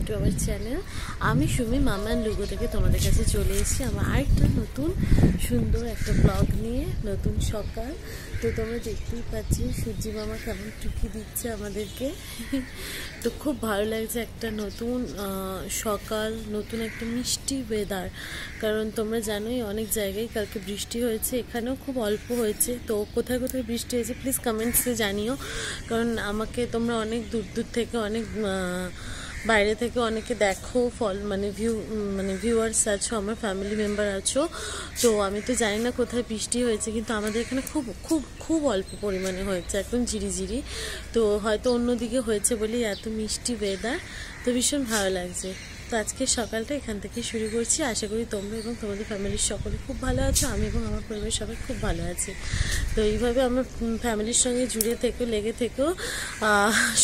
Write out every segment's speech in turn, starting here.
To our channel. আমি সুমি মামা and Lugo থেকে তোমাদের কাছে চলে এসেছি আমার আরেকটা নতুন সুন্দর একটা ব্লগ নিয়ে। নতুন সকাল, তো তোমরা দেখতেই পাচ্ছি সূর্যি মামা কেমন টুকি দিচ্ছে আমাদেরকে। তো খুব ভালো লাগছে, একটা নতুন সকাল, নতুন একটা মিষ্টি ওয়েদার। কারণ তোমরা জানোই অনেক জায়গায় কালকে বৃষ্টি হয়েছে, এখানেও খুব অল্প হয়েছে। তো কোথায় কোথায় বৃষ্টি হয়েছে প্লিজ কমেন্টসে জানিও, কারণ আমাকে তোমরা অনেক দূর দূর থেকে, অনেক বাইরে থেকে অনেকে দেখো, ভিউয়ার্স আছো, আমার ফ্যামিলি মেম্বার আছো। তো আমি তো জানি না কোথায় বৃষ্টি হয়েছে, কিন্তু আমাদের এখানে খুব খুব খুব অল্প পরিমাণে হয়েছে, একদম ঝিরিঝিরি। তো হয়তো অন্যদিকে হয়েছে বলেই এত মিষ্টি ওয়েদার, তো ভীষণ ভালো লাগছে। তো আজকের সকালটা এখান থেকে শুরু করছি। আশা করি তোমরা এবং তোমাদের ফ্যামিলির সকলে খুব ভালো আছো, আমি এবং আমার পরিবারের সবাই খুব ভালো আছি। তো এইভাবে আমার ফ্যামিলির সঙ্গে জুড়ে থেকো, লেগে থেকো,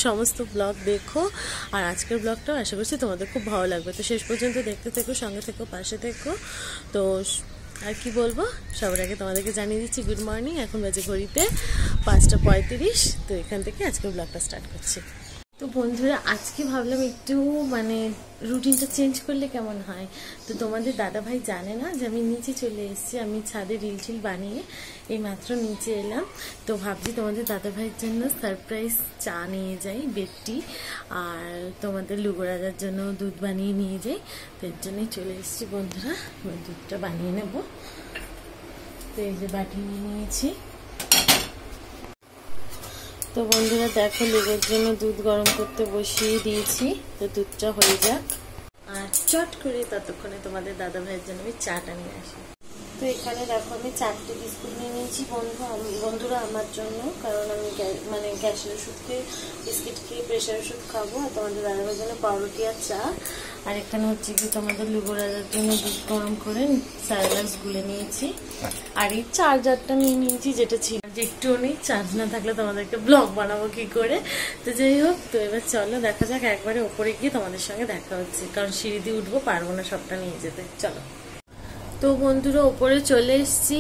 সমস্ত ব্লগ দেখো। আর আজকের ব্লগটাও আশা করছি তোমাদের খুব ভালো লাগবে। তো শেষ পর্যন্ত দেখতে থেকো, সঙ্গে থেকো, পাশে থেকো। তো আর কি বলবো, সবার আগে তোমাদেরকে জানিয়ে দিচ্ছি গুড মর্নিং। এখন বাজে ঘড়িতে 5:35। তো এখান থেকে আজকের ব্লগটা স্টার্ট করছি। তো বন্ধুরা, আজকে ভাবলাম একটু রুটিনটা চেঞ্জ করলে কেমন হয়। তো তোমাদের দাদাভাই জানে না যে আমি নিচে চলে এসেছি, আমি ছাদে রিল টিল বানিয়ে এই মাত্র নিচে এলাম। তো ভাবছি তোমাদের দাদাভাইয়ের জন্য সারপ্রাইজ চা নিয়ে যাই, বেডটি, আর তোমাদের লুগো রাজার জন্য দুধ বানিয়ে নিয়ে যাই। তো এর জন্যই চলে এসেছি বন্ধুরা, দুধটা বানিয়ে নেব। তো এই যে বাটি নিয়ে নিয়েছি। তো বন্ধুরা দেখো, লুগোর জন্য দুধ গরম করতে বসিয়ে দিয়েছি। তো দুধটা হয়ে যাক, আর চট করে ততক্ষণে তোমাদের দাদা ভাইয়ের জন্য আমি চাটা নিয়ে আসি। তো এখানে দেখো আমি 4টে বিস্কুট নিয়ে নিয়েছি বন্ধুরা আমার জন্য, কারণ আমি গ্যাসের ওষুধ খেয়ে, বিস্কিট খেয়ে প্রেশার ওষুধ খাবো। আর তোমাদের দাদা ভাইয়ের জন্য পাউরুটি আর চা। আর এখানে হচ্ছে কি তোমাদের লুগো রাজার জন্য দুধ গরম করে স্যালাডস গুলে নিয়েছি। আর এই চার্জারটা নিয়ে নিয়েছি, যেটা ছিল যে একটুও নেই, চার্জ না থাকলে তোমাদেরকে ব্লগ বানাবো কি করে। তো যাই হোক, তো এবার চলো দেখা যাক, একবারে ওপরে গিয়ে তোমাদের সঙ্গে দেখা হচ্ছে, কারণ সিঁড়ি দিয়ে উঠবো, পারবো না সবটা নিয়ে যেতে। চলো। তো বন্ধুরা ওপরে চলে এসেছি।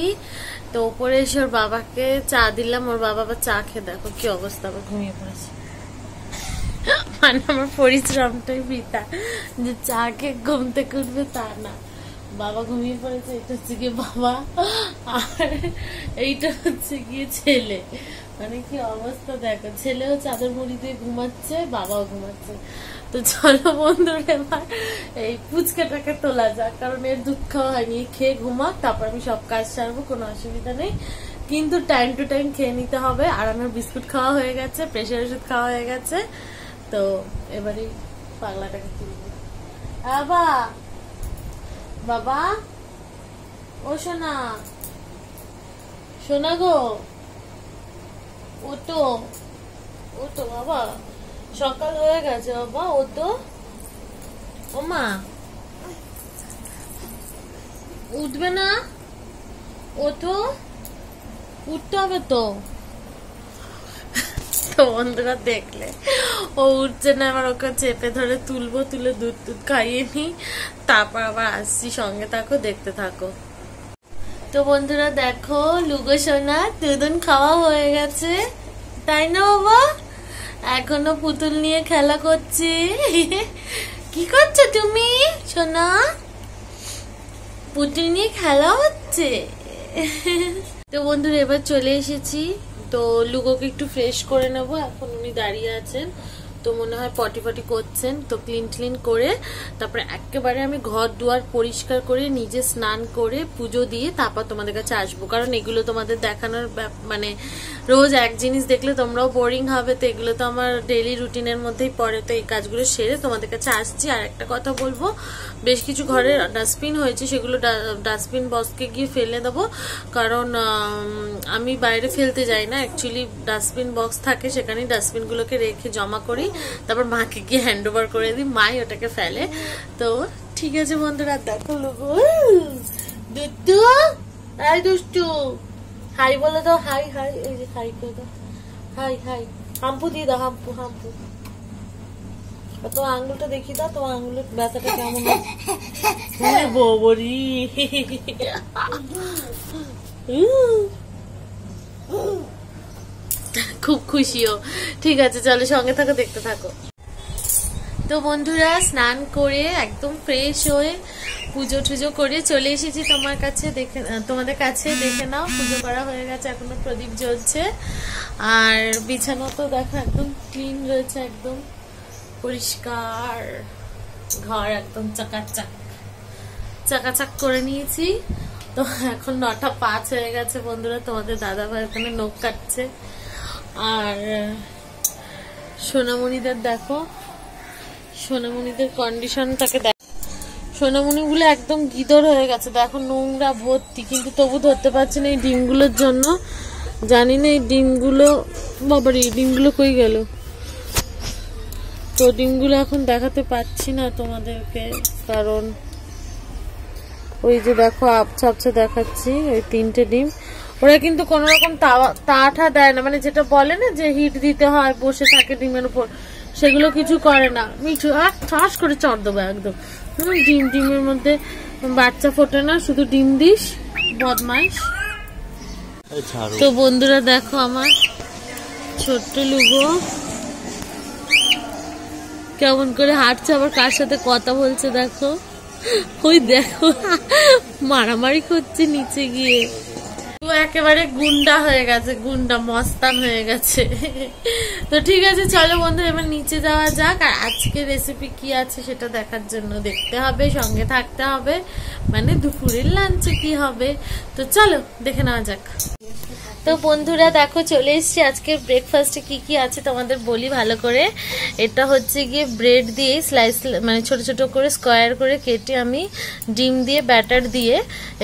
তো ওপরে এসে ওর বাবাকে চা দিলাম। ওর বাবা আবার চা খেয়ে দেখো কি অবস্থা, আবার ঘুমিয়ে পড়েছে। আমার পরিশ্রমটাই বৃথা, যে চা খেয়ে ঘুম থেকে উঠবে তা না, বাবা ঘুমিয়ে পড়েছে। এটা হচ্ছে গিয়ে বাবা, আর এইটা হচ্ছে গিয়ে ছেলে। কি অবস্থা দেখো, ছেলেও চাদর মুড়ি দিয়ে ঘুমাচ্ছে, বাবাও ঘুমাচ্ছে। তো চলো বন্ধুরা, এবার এই পুচকাটাকে তোলা যাক, কারণ এর দুধ খাওয়া হয়নি, খেয়ে ঘুমাক, তারপর আমি সব কাজ সারবো, কোনো অসুবিধা নেই। কিন্তু টাইম টু টাইম খেয়ে নিতে হবে। আর আমার বিস্কুট খাওয়া হয়ে গেছে, প্রেশার ওষুধ খাওয়া হয়ে গেছে। তো এবারে পাগলাটাকে তুলবো। বাবা, বাবা, ও সোনা, সোনা গো, ওটো ওটো বাবা, সকাল হয়ে গেছে বাবা, ওটো। ও মা, উঠবে না? ওঠো, উঠতে হবে তো। তো বন্ধুরা দেখলে ও উঠছে না, আবার ওকে চেপে ধরে তুলবো, তুলে দুধ খাইয়ে নি, তারপর আবার আসছি। সঙ্গে থাকো, দেখতে থাকো। তো বন্ধুরা দেখো, লুগো সোনা দুদিন খাওয়া হয়ে গেছে, তাই না বাবা? এখনো পুতুল নিয়ে খেলা করছে। কি করছো তুমি সোনা? পুতুল নিয়ে খেলা হচ্ছে। তো বন্ধুরা এবার চলে এসেছি। তো লুগোকে একটু ফ্রেশ করে নেবো, এখন উনি দাঁড়িয়ে আছেন, তো মনে হয় পটি করছেন। তো ক্লিন করে তারপরে একেবারে আমি ঘর দুয়ার পরিষ্কার করে নিজে স্নান করে পুজো দিয়ে তারপর তোমাদের কাছে আসবো, কারণ এগুলো তোমাদের দেখানোর রোজ এক জিনিস দেখলে তোমরাও বোরিং হবে। তো এগুলো তো আমার ডেইলি রুটিনের মধ্যেই পড়ে। তো এই কাজগুলো সেরে তোমাদের কাছে আসছি। আর একটা কথা বলবো, বেশ কিছু ঘরে ডাস্টবিন হয়েছে, সেগুলো ডাস্টবিন বক্সকে গিয়ে ফেলে দেবো, কারণ আমি বাইরে ফেলতে যাই না। অ্যাকচুয়ালি ডাস্টবিন বক্স থাকে, সেখানেই ডাস্টবিনগুলোকে রেখে জমা করি, তারপর মাকে গিয়ে হ্যান্ড ওভার করে দিই, মাই ওটাকে ফেলে। তো ঠিক আছে বন্ধুরা, দেখো লোগো দুষ্টু, এই দুষ্টু, হাই বলে দাও, হাই হাই, এই যে হাই করে দাও, হাই হাই, হাম্পু দিয়ে দাও, হাম্পু হাম্পু। তোমার আঙুলটা দেখি দাও, তোমার আঙুলের ব্যথাটা কেমন আছে? ববরি খুব খুশিও। ঠিক আছে চলো, সঙ্গে থাকো, দেখতে থাকো। তো বন্ধুরা স্নান করে একদম ফ্রেশ হয়ে পুজো টুজো করে চলে এসেছি তোমাদের কাছে দেখে নাও। পুজো করা হয়ে গেছে, এখনো প্রদীপ জ্বলছে। আর বিছানা তো দেখো একদম ক্লিন রয়েছে, একদম পরিষ্কার, ঘর একদম চাকাচাক করে নিয়েছি। তো এখন 9:05 হয়ে গেছে বন্ধুরা। তোমাদের দাদা ভাই ওখানে নখ কাটছে। আর সোনামণিদের দেখো, সোনামণিদের কন্ডিশনটাকে দেখো। সোনামণিগুলো একদম গিদর হয়ে গেছে, দেখো নোংরা ভর্তি, কিন্তু তবু ধরতে পারছি না এই ডিমগুলোর জন্য। জানি না এই ডিমগুলো, বাবার এই ডিমগুলো কই গেল। তো ডিমগুলো এখন দেখাতে পাচ্ছি না তোমাদেরকে, কারণ ওই যে দেখো আবছা দেখাচ্ছি ওই 3টে ডিম। ওরা কিন্তু কোন রকম তাঠা দেয় না, মানে যেটা বলে না যে হিট দিতে হয়, বসে থাকে ডিমের উপর, সেগুলো কিছু করে না। মিঠু আর ঠাস করে চড় দেবো একদম। ডিমের মধ্যে বাচ্চা ফোটে না, শুধু ডিম দিস, বদমাইশ। তো বন্ধুরা দেখো আমার ছোট্ট লুগো কেমন করে হাঁটছে, আবার কার সাথে কথা বলছে দেখো। ওই দেখো মারামারি করছে নিচে গিয়ে। ও একেবারে গুন্ডা হয়ে গেছে, গুন্ডা মস্তান হয়ে গেছে। তো ঠিক আছে চলো বন্ধু এবার নিচে যাওয়া যাক। আর আজকে রেসিপি কি আছে সেটা দেখার জন্য দেখতে হবে, সঙ্গে থাকতে হবে, মানে দুপুরের লাঞ্চে কি হবে। তো চলো দেখে নেওয়া যাক। তো বন্ধুরা দেখো চলে এসছি। আজকে ব্রেকফাস্টে কি কি আছে তোমাদের বলি ভালো করে। এটা হচ্ছে গিয়ে ব্রেড দিয়ে স্লাইস, মানে ছোট ছোট করে স্কোয়ার করে কেটে আমি ডিম দিয়ে ব্যাটার দিয়ে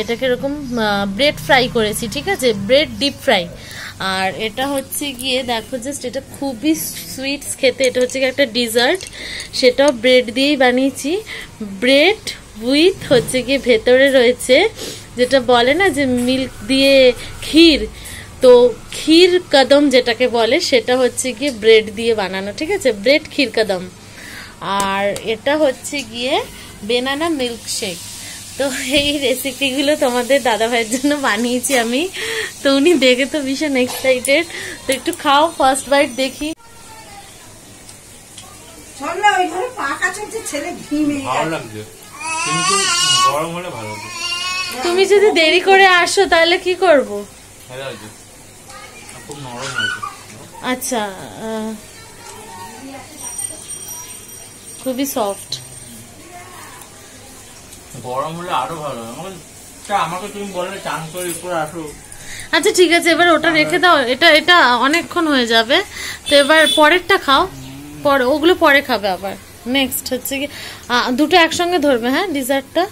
এটাকে এরকম ব্রেড ফ্রাই করেছি, ঠিক আছে, ব্রেড ডিপ ফ্রাই। আর এটা হচ্ছে গিয়ে দেখো জাস্ট এটা খুবই সুইটস খেতে, এটা হচ্ছে গিয়ে একটা ডিজার্ট, সেটাও ব্রেড দিয়েই বানিয়েছি। ব্রেড উইথ হচ্ছে গিয়ে ভেতরে রয়েছে যেটা বলে না যে মিল্ক দিয়ে ক্ষীর, তো ক্ষীর কদম যেটাকে বলে সেটা হচ্ছে গিয়ে ব্রেড দিয়ে বানানো, ঠিক আছে, ব্রেড ক্ষীর কদম। আর এটা হচ্ছে গিয়ে বেনানা মিল্ক শেক। তো এই রেসিপিগুলো তোমাদের দাদা ভাইয়ের জন্য বানিয়েছি আমি, তো উনি দেখে তো ভীষণ এক্সাইটেড। তো একটু খাও, ফার্স্ট বাইট দেখি। তুমি যদি দেরি করে আসো তাহলে কি করবো? আচ্ছা, খুবই সফট, গরম হলে আরো ভালো। আমাকে তুমি বললে চান করে উপরে আসো। আচ্ছা ঠিক আছে, এবার ওটা রেখে দাও, এটা অনেকক্ষণ হয়ে যাবে। তো এবার পরেরটা খাও, পরে ওগুলো পরে খাবে আবার। নেক্সট হচ্ছে কি দুটো একসঙ্গে ধরবে, হ্যাঁ ডিজার্টটা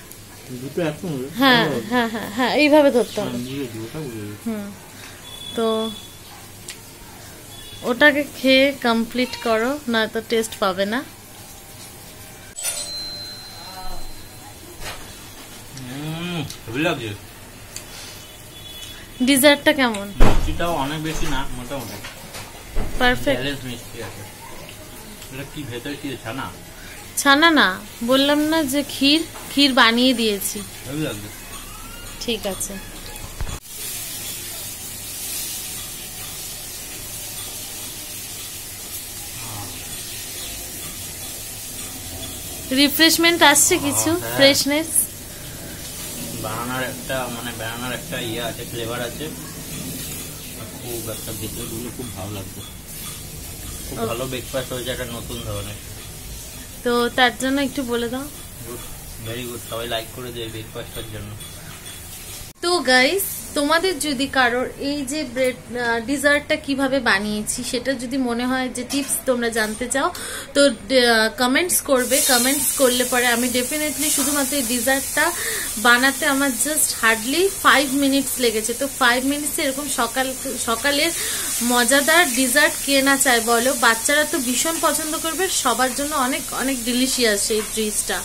দুটো একসঙ্গে, হ্যাঁ হ্যাঁ হ্যাঁ হ্যাঁ এইভাবে ধরতে হবে। তো ওটাকে খেয়ে কমপ্লিট করো, নয়তো টেস্ট পাবে না। ডিজার্টটা কেমন? মিষ্টিটাও অনেক বেশি না, মোটামুটি পারফেক্ট মিষ্টি আছে। এটা কি ভেতরে কি ছানা? ছানা না, বললাম না যে ক্ষীর বানিয়ে দিয়েছি। ঠিক আছে, রিফ্রেশমেন্ট আসছে কিছু, ফ্রেশনেস। বানানার একটা ইয়ে আছে, ফ্লেভার আছে, খুব একটা ভিতরগুলো খুব ভালো লাগবে। খুব ভালো ব্রেকফাস্ট হয়েছে একটা নতুন ধরনের। তো তার জন্য একটু বলে দাও। ভেরি গুড, সবাই লাইক করে দেয় ব্রেকফাস্টের জন্য। তো গাইস তোমাদের যদি কারোর এই যে ব্রেড ডিজার্টটা কিভাবে বানিয়েছি সেটা যদি মনে হয় যে টিপস তোমরা জানতে চাও, তো কমেন্টস করবে। কমেন্টস করলে পরে আমি ডেফিনেটলি, শুধুমাত্র এই ডিজার্টটা বানাতে আমার জাস্ট হার্ডলি 5 মিনিটস লেগেছে। তো 5 মিনিটসে এরকম সকালের মজাদার ডিজার্ট কে না চায় বলো? বাচ্চারা তো ভীষণ পছন্দ করবে, সবার জন্য অনেক অনেক ডিলিশিয়াস এই ডিশটা।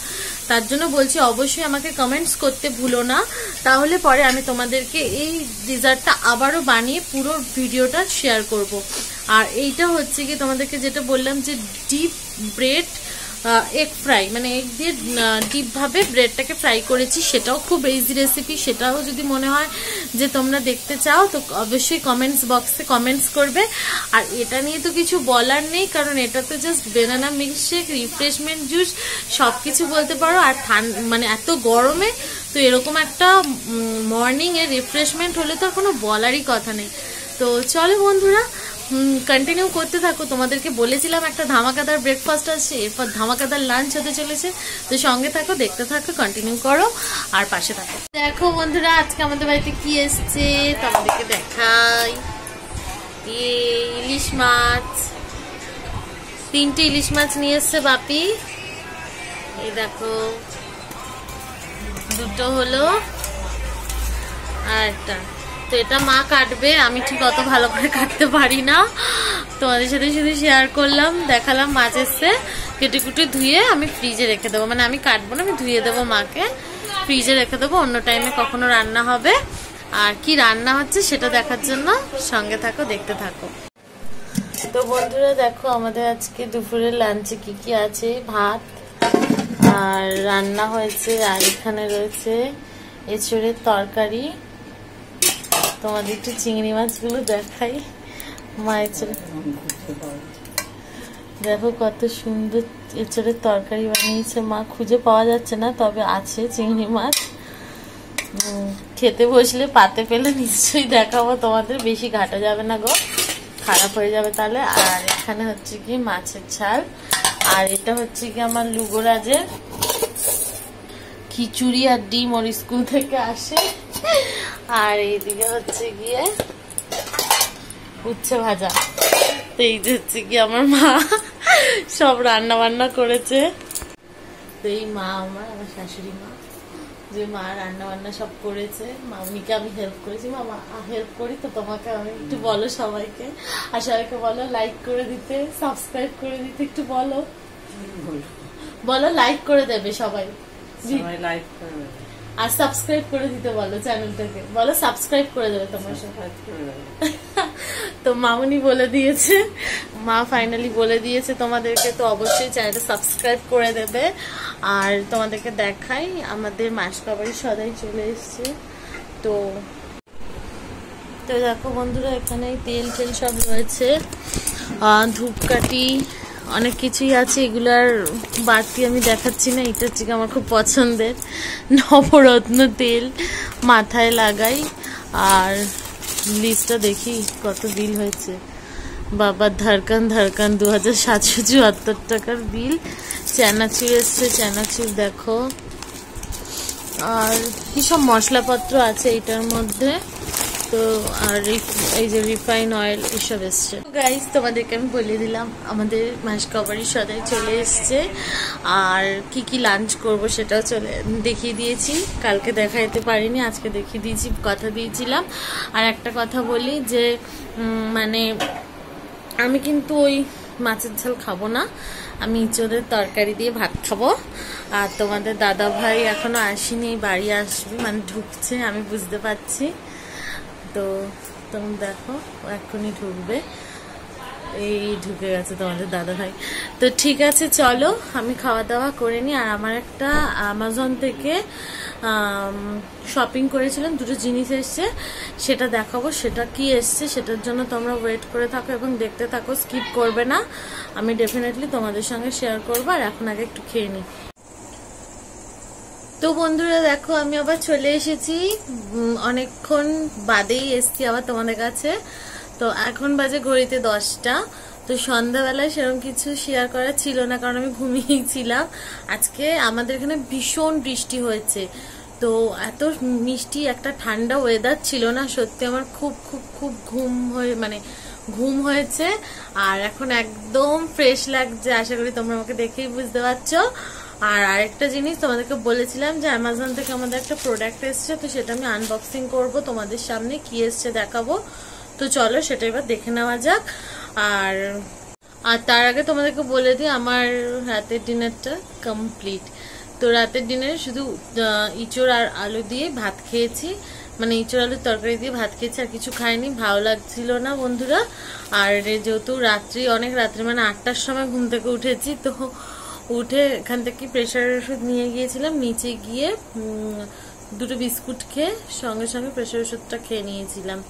তার জন্য বলছি অবশ্যই আমাকে কমেন্টস করতে ভুলো না, তাহলে পরে আমি তোমাদেরকে এই ডিজার্টটা আবারও বানিয়ে পুরো ভিডিওটা শেয়ার করব। আর এইটা হচ্ছে কি তোমাদেরকে যেটা বললাম যে ডিপ ব্রেড এগ ফ্রাই, মানে এগ দিয়ে ডিপভাবে ব্রেডটাকে ফ্রাই করেছি। সেটাও খুব ইজি রেসিপি। সেটাও যদি মনে হয় যে তোমরা দেখতে চাও তো অবশ্যই কমেন্টস বক্সে কমেন্টস করবে। আর এটা নিয়ে তো কিছু বলার নেই, কারণ এটা তো just banana milkshake, refreshment juice সব কিছু বলতে পারো। আর মানে এত গরমে তো এরকম একটা মর্নিংয়ে রিফ্রেশমেন্ট হলে তো আর কোনো বলারই কথা নেই। তো চলো বন্ধুরা কন্টিনিউ করতে থাকো। তোমাদেরকে বলেছিলাম একটা ধামাকাদার ব্রেকফাস্ট আছে, এরপর ধামাকাদার লাঞ্চ হতে চলেছে। তো সঙ্গে থাকো, দেখতে থাকো, কন্টিনিউ করো আর পাশে থাকো। দেখো বন্ধুরা আজকে আমাদের বাড়িতে কি এসছে তোমাদেরকে দেখাই। ইলিশ মাছ, 3টে ইলিশ মাছ নিয়ে এসছে বাপি। এই দেখো, 2টো হলো আর একটা। তো এটা মা কাটবে, আমি ঠিক অত ভালো করে কাটতে পারি না। তোমাদের সাথে শুধু শেয়ার করলাম, দেখালাম মাছ এসছে। কেটে কুটে ধুয়ে আমি ফ্রিজে রেখে দেবো, মানে আমি কাটবো না, আমি ধুয়ে দেবো মাকে, ফ্রিজে রেখে দেবো। অন্য টাইমে কখনো রান্না হবে। আর কি রান্না হচ্ছে সেটা দেখার জন্য সঙ্গে থাকো, দেখতে থাকো। তো বন্ধুরা দেখো আমাদের আজকে দুপুরের লাঞ্চে কি কি আছে। ভাত আর রান্না হয়েছে, আর এখানে রয়েছে এঁচড়ের তরকারি। তোমাদের একটু চিংড়ি মাছগুলো দেখাই। মা এঁচড়ে দেখো কত সুন্দর এঁচড়ের তরকারি বানিয়েছে মা। খুঁজে পাওয়া যাচ্ছে না, তবে আছে চিংড়ি মাছ। খেতে বসলে পাতে পেলে নিশ্চয়ই দেখাবো তোমাদের, বেশি ঘাটা যাবে না গো, খারাপ হয়ে যাবে তাহলে। আর এখানে হচ্ছে কি মাছের ঝাল। আর এটা হচ্ছে কি আমার লুগোরাজের খিচুড়ি আর ডিম, ওর স্কুল থেকে আসে। আর এইদিকে হচ্ছে গিয়ে উচ্ছে ভাজা। তো এই যে হচ্ছে কি আমার মা সব রান্না বান্না করেছে। তো এই মা আমার শাশুড়ি মা, যে মা রান্না বান্না সব করেছে। মামিকে আমি হেল্প করেছি, মামা হেল্প করি। তো তোমাকে আমি একটু বলো সবাইকে, আর সবাইকে বলো লাইক করে দিতে, সাবস্ক্রাইব করে দিতে। একটু বলো, বলো লাইক করে দেবে সবাই, লাইক করবে আর সাবস্ক্রাইব করে দিতে বলো চ্যানেলটাকে, বলো সাবস্ক্রাইব করে দেবে তোমার সাথে। তো মামুনি বলে দিয়েছে, মা ফাইনালি বলে দিয়েছে তোমাদেরকে। তো অবশ্যই চ্যানেলটা সাবস্ক্রাইব করে দেবে। আর তোমাদেরকে দেখাই আমাদের মাসকাবাড়ি সদাই চলে এসছে। তো তো দেখো বন্ধুরা এখানে তেল টেল সব রয়েছে, ধূপকাঠি অনেক কিছুই আছে। এগুলার বাড়তি আমি দেখাচ্ছি না। এটা হচ্ছে আমার খুব পছন্দের নবরত্ন তেল, মাথায় লাগাই। আর লিস্টটা দেখি কত বিল হয়েছে। বাবার ধারকান ধারকান 2774 টাকার বিল। চানাচুর এসছে, চানাচুর দেখো। আর কি সব মশলাপত্র আছে এটার মধ্যে। তো আর এই যে রিফাইন অয়েল এসব এসছে। গাইস তোমাদেরকে আমি বলে দিলাম আমাদের মাসকাবাড়ি সদাই চলে এসছে। আর কি কি লাঞ্চ করব সেটাও দেখিয়ে দিয়েছি। কালকে দেখাইতে পারিনি, আজকে দেখিয়ে দিয়েছি, কথা দিয়েছিলাম। আর একটা কথা বলি যে মানে আমি কিন্তু ওই মাছের ঝাল খাবো না, আমি ইঁচড়ের তরকারি দিয়ে ভাত খাবো। আর তোমাদের দাদা ভাই এখনো আসেনি, বাড়ি আসবে, মানে ঢুকছে আমি বুঝতে পারছি। তো তুমি দেখো এক্ষুনি ঢুকবে, এই ঢুকে গেছে তোমাদের দাদা ভাই। তো ঠিক আছে চলো আমি খাওয়া দাওয়া করে নিই। আর আমার একটা অ্যামাজন থেকে শপিং করেছিলাম, 2টো জিনিস এসছে, সেটা দেখাবো। সেটা কি এসছে সেটার জন্য তোমরা ওয়েট করে থাকো এবং দেখতে থাকো, স্কিপ করবে না। আমি ডেফিনেটলি তোমাদের সঙ্গে শেয়ার করবো। আর এখন আগে একটু খেয়ে নিই। তো বন্ধুরা দেখো আমি আবার চলে এসেছি, অনেকক্ষণ বাদেই এসছি আবার তোমাদের কাছে। তো এখন বাজে ঘড়িতে 10টা। তো সন্ধ্যাবেলায় সেরকম কিছু শেয়ার করা ছিল না, কারণ আমি ঘুমিয়েছিলাম। আজকে আমাদের এখানে ভীষণ বৃষ্টি হয়েছে। তো এত মিষ্টি একটা ঠান্ডা ওয়েদার ছিল না, সত্যি আমার খুব খুব খুব ঘুম হয়েছে। আর এখন একদম ফ্রেশ লাগছে, আশা করি তোমরা আমাকে দেখেই বুঝতে পারছো। আর আরেকটা জিনিস তোমাদেরকে বলেছিলাম যে অ্যামাজন থেকে আমাদের একটা প্রোডাক্ট এসছে, তো সেটা আমি আনবক্সিং করব তোমাদের সামনে, কি এসছে দেখাবো। তো চলো সেটা এবার দেখে নেওয়া যাক। আর তার আগে তোমাদেরকে বলে দিই আমার রাতের ডিনারটা কমপ্লিট। তো রাতের ডিনারে শুধু ইঁচড় আর আলু দিয়ে ভাত খেয়েছি, মানে ইঁচড় আলুর তরকারি দিয়ে ভাত খেয়েছি, আর কিছু খাইনি, ভালো লাগছিল না বন্ধুরা। আর যেহেতু অনেক রাত্রি মানে 8টার সময় ঘুম থেকে উঠেছি, তো উঠে এখান থেকে প্রেশারের ওষুধ নিয়ে গিয়েছিলাম, নিচে গিয়ে দুটো বিস্কুট খেয়ে সঙ্গে সঙ্গে প্রেশার ওষুধটা খেয়ে নিয়েছিলাম।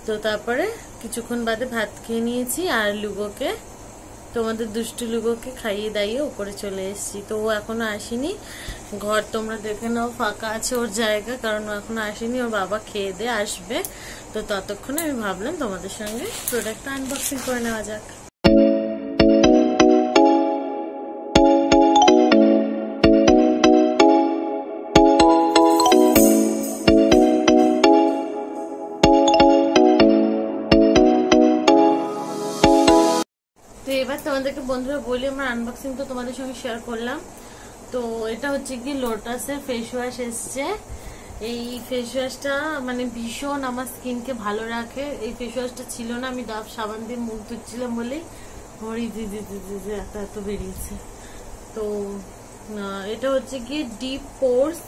তো তারপরে কিছুক্ষণ বাদে ভাত খেয়ে নিয়েছি, আর লুগোকে, তোমাদের দুষ্টু লুগোকে খাইয়ে দাইয়ে উপরে চলে এসেছি। তো ও এখনো আসেনি, ঘর তোমরা দেখে নাও ফাঁকা আছে ওর জায়গা, কারণ ও এখনো আসেনি, ওর বাবা খেয়ে দিয়ে আসবে। তো ততক্ষণে আমি ভাবলাম তোমাদের সঙ্গে প্রোডাক্টটা আনবক্সিং করে নেওয়া যাক। তো এবার তোমাদেরকে বন্ধুরা বলি, আমার আনবক্সিং তো তোমাদের সঙ্গে শেয়ার করলাম। তো এটা হচ্ছে কি লোটাসের ফেস ওয়াশ এসছে। এই ফেস ওয়াশটা মানে ভীষণ আমার স্কিনকে ভালো রাখে। এই ফেস ওয়াশটা ছিল না, আমি ডাব সাবান দিয়ে মুখ ধুচ্ছিলাম বলেই হরি দিদি এত এত বেরিয়েছে। তো এটা হচ্ছে কি deep pores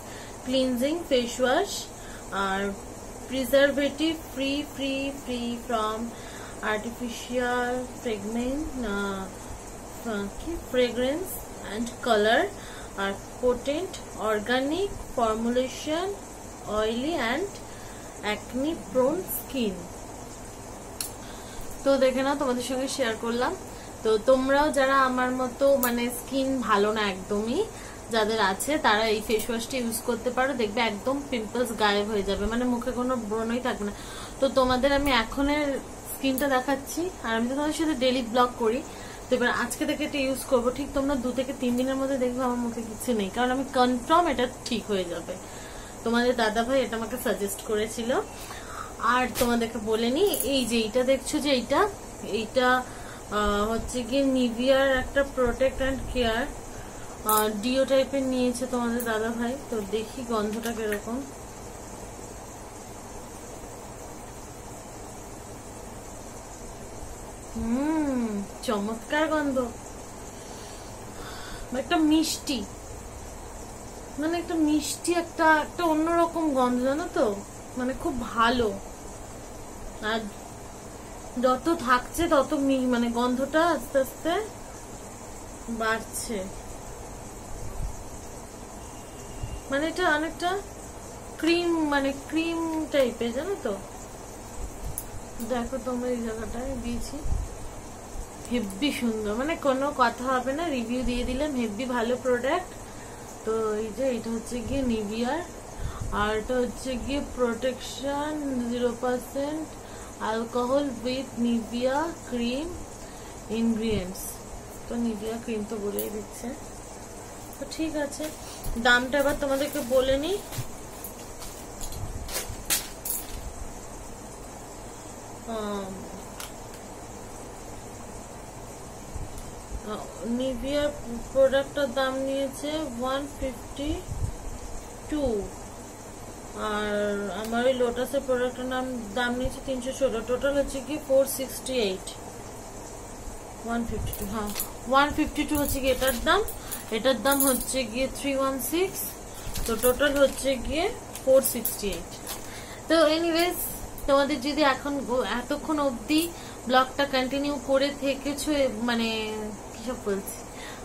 cleansing face wash, আর preservative free free free from artificial fragrance and color, are potent organic formulation, oily and acne prone skin. তো দেখে না তোমাদের সঙ্গে শেয়ার করলাম। তো তোমরাও যারা আমার মতো মানে স্কিন ভালো না একদমই যাদের আছে, তারা এই ফেস ওয়াশটা ইউজ করতে পারো, দেখবে একদম পিম্পলস গায়েব হয়ে যাবে, মানে মুখে কোনো ব্রণই থাকবে না। তো তোমাদের আমি এখনের স্কিনটা দেখাচ্ছি, আর আমি তো তোমাদের সাথে ডেইলি ব্লগ করি। তো এবার আজকে থেকে এটা ইউজ করবো, ঠিক তোমরা 2 থেকে 3 দিনের মধ্যে দেখবে আমার মুখে কিছু নেই, কারণ আমি কনফার্ম এটা ঠিক হয়ে যাবে। তোমাদের দাদা ভাই এটা আমাকে সাজেস্ট করেছিল। আর তোমাদেরকে বলে নি, এই যে এইটা দেখছো যে এইটা হচ্ছে কি নিভিয়ার একটা প্রোটেক্ট অ্যান্ড কেয়ার ডিও টাইপের নিয়েছে তোমাদের দাদা ভাই। তো দেখি গন্ধটা কিরকম। চমৎকার গন্ধ, একটা মিষ্টি, মানে একটা মিষ্টি একটা অন্যরকম গন্ধ, জানো তো, মানে খুব ভালো। আর যত থাকছে তত মানে গন্ধটা আস্তে আস্তে বাড়ছে, মানে এটা অনেকটা ক্রিম, মানে ক্রিম টাইপের, জানো তো। দেখো তোমরা এই জায়গাটায় দিয়েছি, হেব্বি সুন্দর, মানে কোনো কথা হবে না, রিভিউ দিয়ে দিলাম, হেব্বি ভালো প্রোডাক্ট। তো এই যে এটা হচ্ছে গিয়ে নিভিয়ার, আর এটা হচ্ছে গিয়ে protection 0% alcohol with Nivea cream ingredients. তো নিভিয়া ক্রিম তো বলেই দিচ্ছে। তো ঠিক আছে, দামটা এবার তোমাদেরকে বলে নি। নিভিয়ার প্রোডাক্টটার দাম নিয়েছে 152, আর আমার ওই লোটাসের প্রোডাক্টের দাম নিয়েছে 316। টোটাল হচ্ছে কি 468। 152, হ্যাঁ 152 হচ্ছে কি এটার দাম হচ্ছে গিয়ে 316। তো টোটাল হচ্ছে গিয়ে 468। তো এনিওয়েজ, তোমাদের যদি এতক্ষণ অবধি ব্লগটা কন্টিনিউ করে থেকেছো, মানে কিসব বলছি,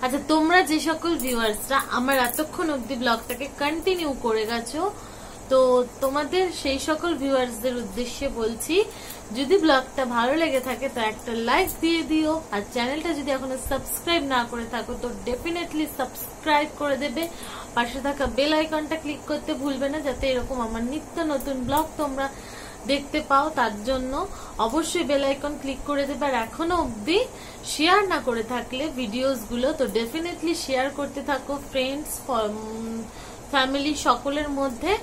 আচ্ছা তোমরা যে সকল ভিউয়ার্সরা আমার এতক্ষণ অবধি ব্লগটাকে কন্টিনিউ করে গেছো, তো তোমাদের সেই সকল ভিউয়ার্সদের উদ্দেশ্যে বলছি, যদি ব্লগটা ভালো লেগে থাকে তো একটা লাইক দিয়ে দিও, আর চ্যানেলটা যদি এখনো সাবস্ক্রাইব না করে থাকো তো ডেফিনেটলি সাবস্ক্রাইব করে দেবে, পাশে থাকা বেল আইকনটা ক্লিক করতে ভুলবে না, যাতে এরকম আমার নিত্য নতুন ব্লগ তোমরা দেখতে পাও। তার জন্য অবশ্যই বেল আইকন ক্লিক করে দেবে। আর এখনো অবধি শেয়ার না করে থাকলে ভিডিওস গুলো, তো ডেফিনেটলি শেয়ার করতে থাকো ফ্রেন্ডস, ফ্যামিলি সকলের মধ্যে।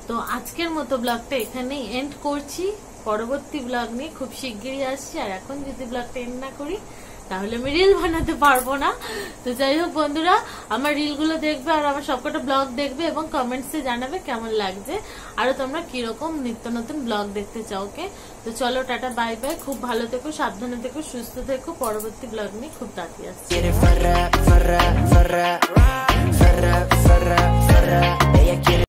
তো আজকের মতো ব্লগটা এখানেই এন্ড করছি, পরবর্তী ব্লগ নিয়ে খুব শিগগিরই আসছি। আর এখন যদি ব্লগটা এন্ড না করি তাহলে আমি রিল বানাতে পারবো না। তো যাই হোক বন্ধুরা, আমার রিল গুলো দেখবে আর আমার সবকটা ব্লগ দেখবে এবং কমেন্টসে জানাবে কেমন লাগছে, আরো তোমরা কিরকম নিত্য নতুন ব্লগ দেখতে চাও। কে তো চলো, টাটা বাই বাই, খুব ভালো থেকো, সাবধানে থেকো, সুস্থ থেকো। পরবর্তী ব্লগ নিয়ে খুব তাড়াতাড়ি আসছি।